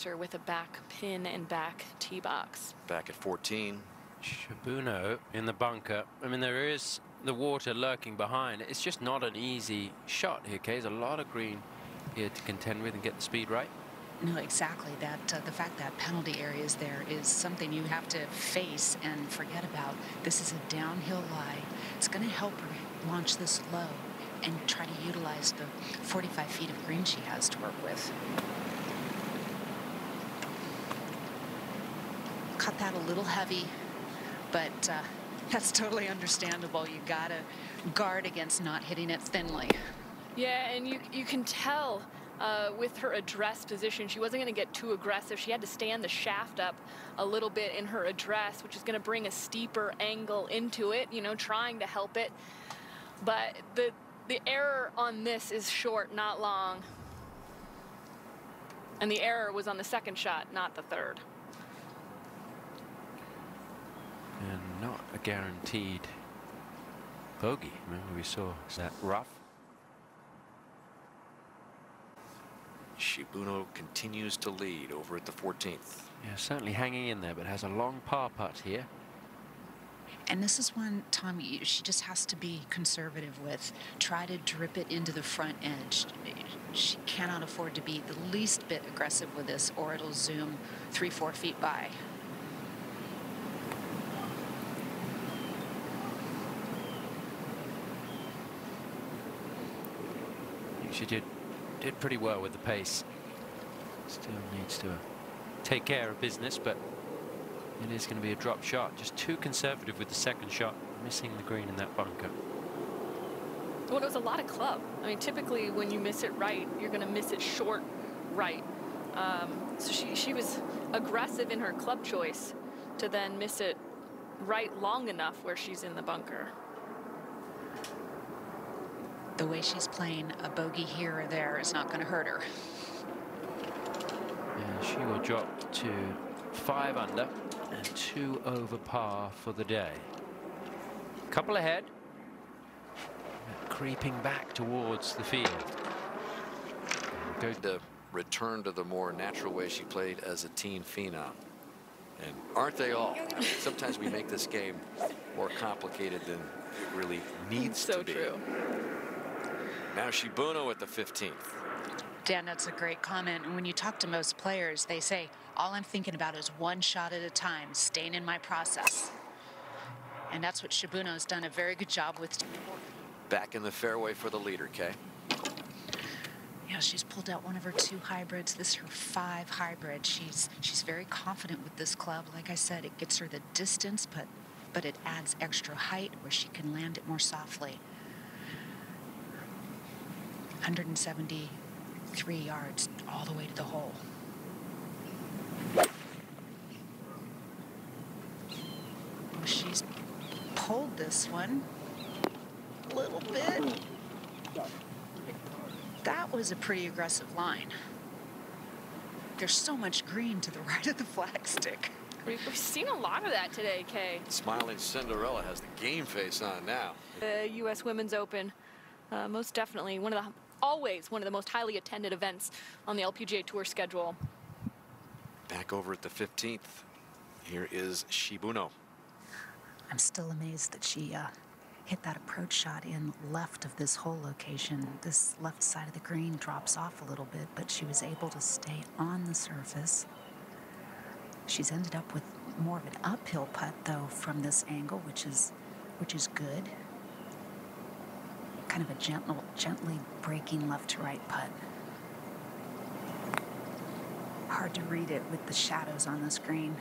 her with a back pin and back tee box. Back at 14. Shibuno in the bunker. I mean, there is the water lurking behind. It's just not an easy shot here, Kay. There's a lot of green here to contend with and get the speed right. No, exactly. That the fact that penalty area is there is something you have to face and forget about. This is a downhill lie. It's going to help her launch this low and try to utilize the 45 feet of green she has to work with. Cut that a little heavy, but that's totally understandable. You gotta guard against not hitting it thinly. Yeah, and you can tell with her address position, she wasn't going to get too aggressive. She had to stand the shaft up a little bit in her address, which is going to bring a steeper angle into it, you know, trying to help it. But the error on this is short, not long. And the error was on the second shot, not the third. And not a guaranteed bogey. Remember we saw that rough. Shibuno continues to lead over at the 14th. Yeah, certainly hanging in there, but has a long par putt here. And this is one, Tom, she just has to be conservative with. Try to drip it into the front edge. She cannot afford to be the least bit aggressive with this, or it'll zoom 3-4 feet by. She did pretty well with the pace. Still needs to take care of business, but it is going to be a drop shot. Just too conservative with the second shot, missing the green in that bunker. Well, it was a lot of club. I mean, typically when you miss it right, you're going to miss it short right. So she was aggressive in her club choice to then miss it right long enough where she's in the bunker. The way she's playing, a bogey here or there is not going to hurt her. And she will drop to 5 under and 2 over par for the day. Couple ahead. Creeping back towards the field. Go to return to the more natural way she played as a teen phenom. And aren't they all? I mean, sometimes we make this game more complicated than it really needs to be. So true. Now Shibuno at the 15th. Dan, that's a great comment. And when you talk to most players, they say, all I'm thinking about is one shot at a time, staying in my process. And that's what Shibuno's done a very good job with. Back in the fairway for the leader, Kay. Yeah, she's pulled out one of her 2 hybrids. This is her 5 hybrid. She's very confident with this club. Like I said, it gets her the distance, but it adds extra height where she can land it more softly. 173 yards all the way to the hole. Well, she's pulled this one a little bit. That was a pretty aggressive line. There's so much green to the right of the flagstick. We've seen a lot of that today, Kay. Smiling Cinderella has the game face on now. The U.S. Women's Open, most definitely always one of the most highly attended events on the LPGA Tour schedule. Back over at the 15th. Here is Shibuno. I'm still amazed that she hit that approach shot in left of this hole location. This left side of the green drops off a little bit, but she was able to stay on the surface. She's ended up with more of an uphill putt, though, from this angle, which is good. Kind of a gently breaking left to right putt. Hard to read it with the shadows on the screen.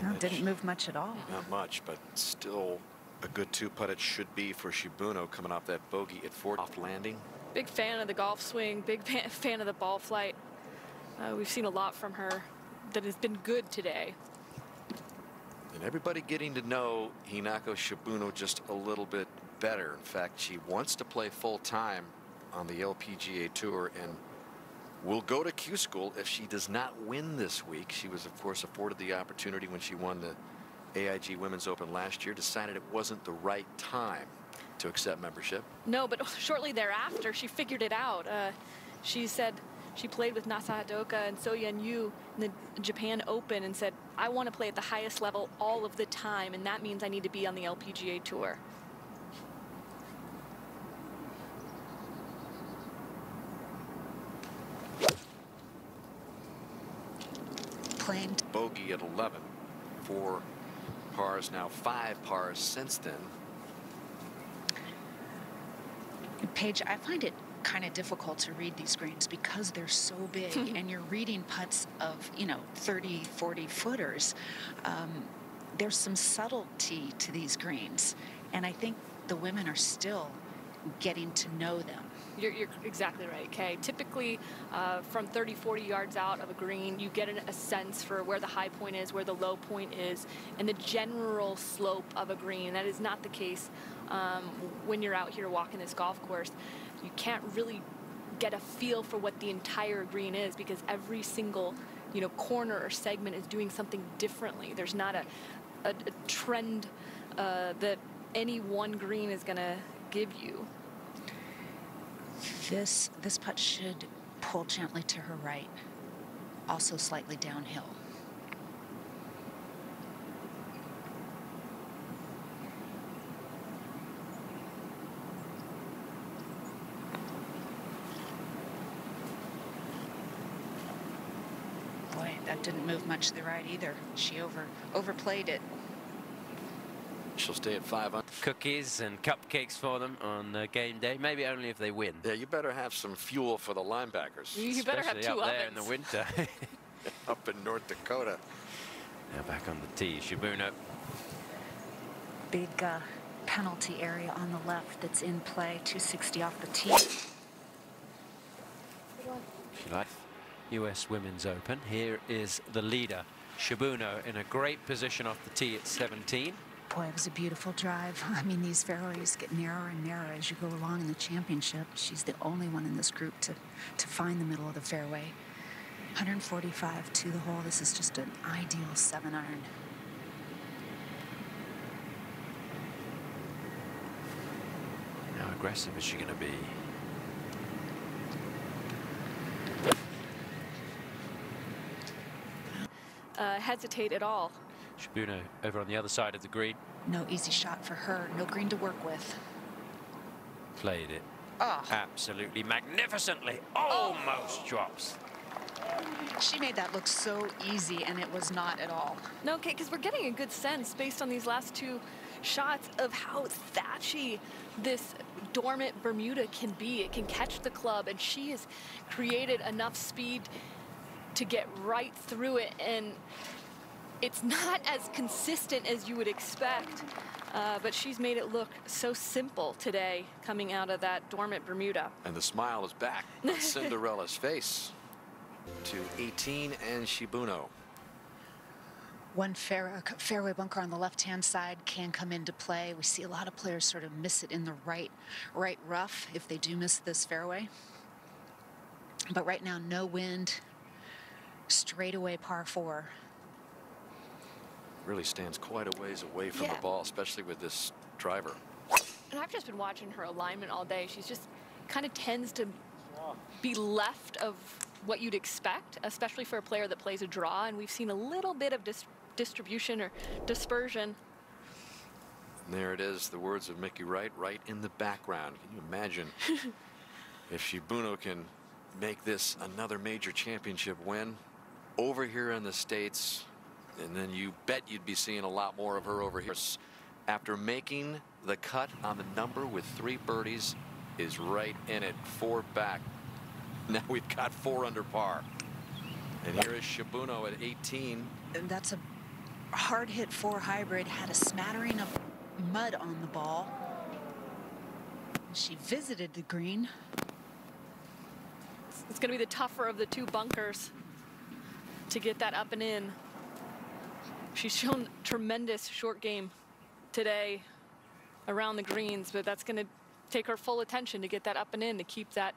No, didn't move much at all. Not much, but still a good 2-putt it should be for Shibuno coming off that bogey at 4th off landing. Big fan of the golf swing, big fan of the ball flight. We've seen a lot from her that has been good today. And everybody getting to know Hinako Shibuno just a little bit better. In fact, she wants to play full-time on the LPGA Tour and will go to Q School if she does not win this week. She was, of course, afforded the opportunity when she won the AIG Women's Open last year, decided it wasn't the right time to accept membership. No, but shortly thereafter, she figured it out. She said She played with Nasa Hadoka and So-Yeon Yu in the Japan Open and said, I want to play at the highest level all of the time, and that means I need to be on the LPGA Tour. Playing Bogey at 11. 4 pars, now 5 pars since then. Paige, I find it kind of difficult to read these greens because they're so big and you're reading putts of, 30, 40 footers. There's some subtlety to these greens, and I think the women are still getting to know them. You're exactly right, Kay. Typically, from 30, 40 yards out of a green, you get a sense for where the high point is, where the low point is, and the general slope of a green. That is not the case when you're out here walking this golf course. You can't really get a feel for what the entire green is because every single, corner or segment is doing something differently. There's not a trend that any one green is going to give you. This putt should pull gently to her right, also slightly downhill. Boy, that didn't move much to the right either. She overplayed it. She'll stay at 5 under. Cookies and cupcakes for them on game day. Maybe only if they win. Yeah, you better have some fuel for the linebackers. You better have Especially two up ovens. there in the winter. Up in North Dakota. Now back on the tee, Shibuno. Big penalty area on the left that's in play, 260 off the tee. She likes US Women's Open. Here is the leader, Shibuno, in a great position off the tee at 17. Boy, it was a beautiful drive. I mean, these fairways get narrower and narrower as you go along in the championship. She's the only one in this group to find the middle of the fairway. 145 to the hole. This is just an ideal 7-iron. How aggressive is she going to be? Hesitate at all. Shibuno over on the other side of the green. No easy shot for her. No green to work with. Played it Oh, absolutely magnificently. Almost drops. she made that look so easy, and it was not at all. No, okay, because we're getting a good sense based on these last two shots of how thatchy this dormant Bermuda can be. It can catch the club, and she has created enough speed to get right through it, and it's not as consistent as you would expect, but she's made it look so simple today coming out of that dormant Bermuda. And the smile is back on Cinderella's face. To 18 and Shibuno. One fairway bunker on the left-hand side can come into play. We see a lot of players sort of miss it in the right rough if they do miss this fairway. But right now, no wind, straightaway par 4. Really stands quite a ways away from the ball, especially with this driver. And I've just been watching her alignment all day. She's just kind of tends to be left of what you'd expect, especially for a player that plays a draw. And we've seen a little bit of distribution or dispersion. And there it is, the words of Mickey Wright right in the background. Can you imagine if Shibuno can make this another major championship win over here in the States? And then you bet you'd be seeing a lot more of her over here. After making the cut on the number with 3 birdies, is right in it, 4 back. Now we've got 4 under par. And here is Shibuno at 18. And that's a hard hit 4 hybrid, had a smattering of mud on the ball. She visited the green. It's going to be the tougher of the 2 bunkers to get that up and in. She's shown tremendous short game today around the greens, but that's going to take her full attention to get that up and in to keep that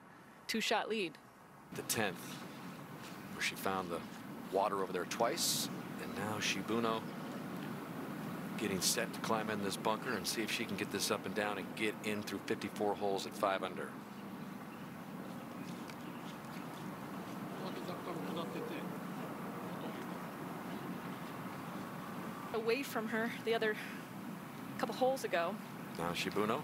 2-shot lead. The 10th, where she found the water over there twice, and now Shibuno getting set to climb in this bunker and see if she can get this up and down and get in through 54 holes at 5 under. away from her the other couple holes ago. Now Shibuno.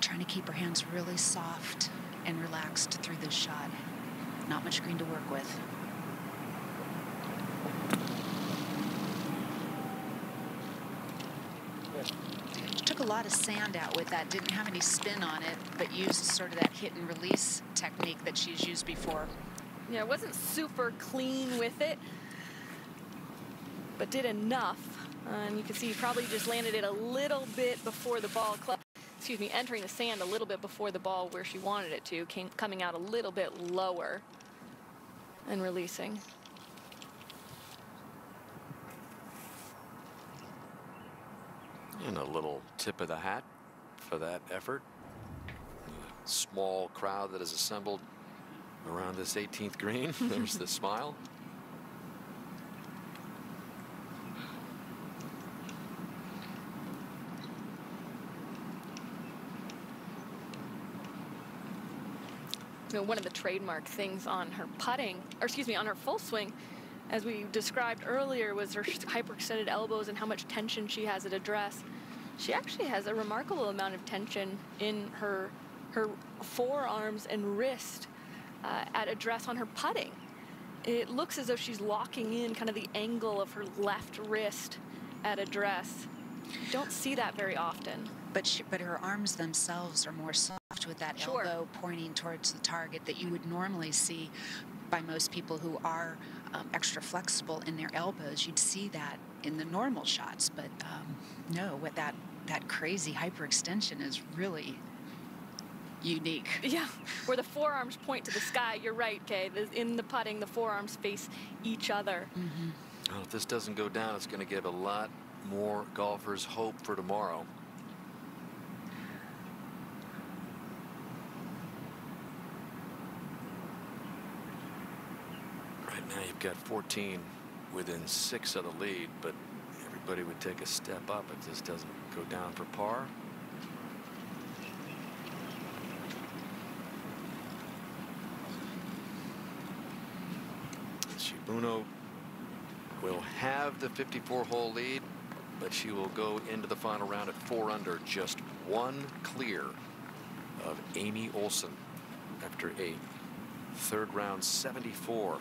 Trying to keep her hands really soft and relaxed through this shot. Not much green to work with. Took a lot of sand out with that, didn't have any spin on it, but used sort of that hit and release technique that she's used before. Yeah, it wasn't super clean with it, but did enough. And you can see he probably just landed it a little bit before the ball, entering the sand a little bit before the ball where she wanted it to, coming out a little bit lower and releasing. And a little tip of the hat for that effort. A small crowd that has assembled around this 18th green. There's the smile. You know, one of the trademark things on her putting, or excuse me, on her full swing, as we described earlier, was her hyperextended elbows and how much tension she has at address. She actually has a remarkable amount of tension in her forearms and wrist at address on her putting. It looks as though she's locking in kind of the angle of her left wrist at address. Don't see that very often. But her arms themselves are more soft with that Sure. elbow pointing towards the target that you would normally see by most people who are extra flexible in their elbows. You'd see that in the normal shots, but no, with that crazy hyperextension is really unique. Yeah, where the forearms point to the sky. You're right, Kay. In the putting, the forearms face each other. Mm-hmm. Well, if this doesn't go down, it's going to give a lot more golfers hope for tomorrow. Right now you've got 14 within 6 of the lead, but everybody would take a step up if this doesn't go down for par. Shibuno will have the 54-hole lead, but she will go into the final round at 4 under, just 1 clear of Amy Olsen after a third round 74.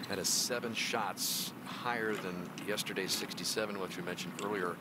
That is 7 shots higher than yesterday's 67, which we mentioned earlier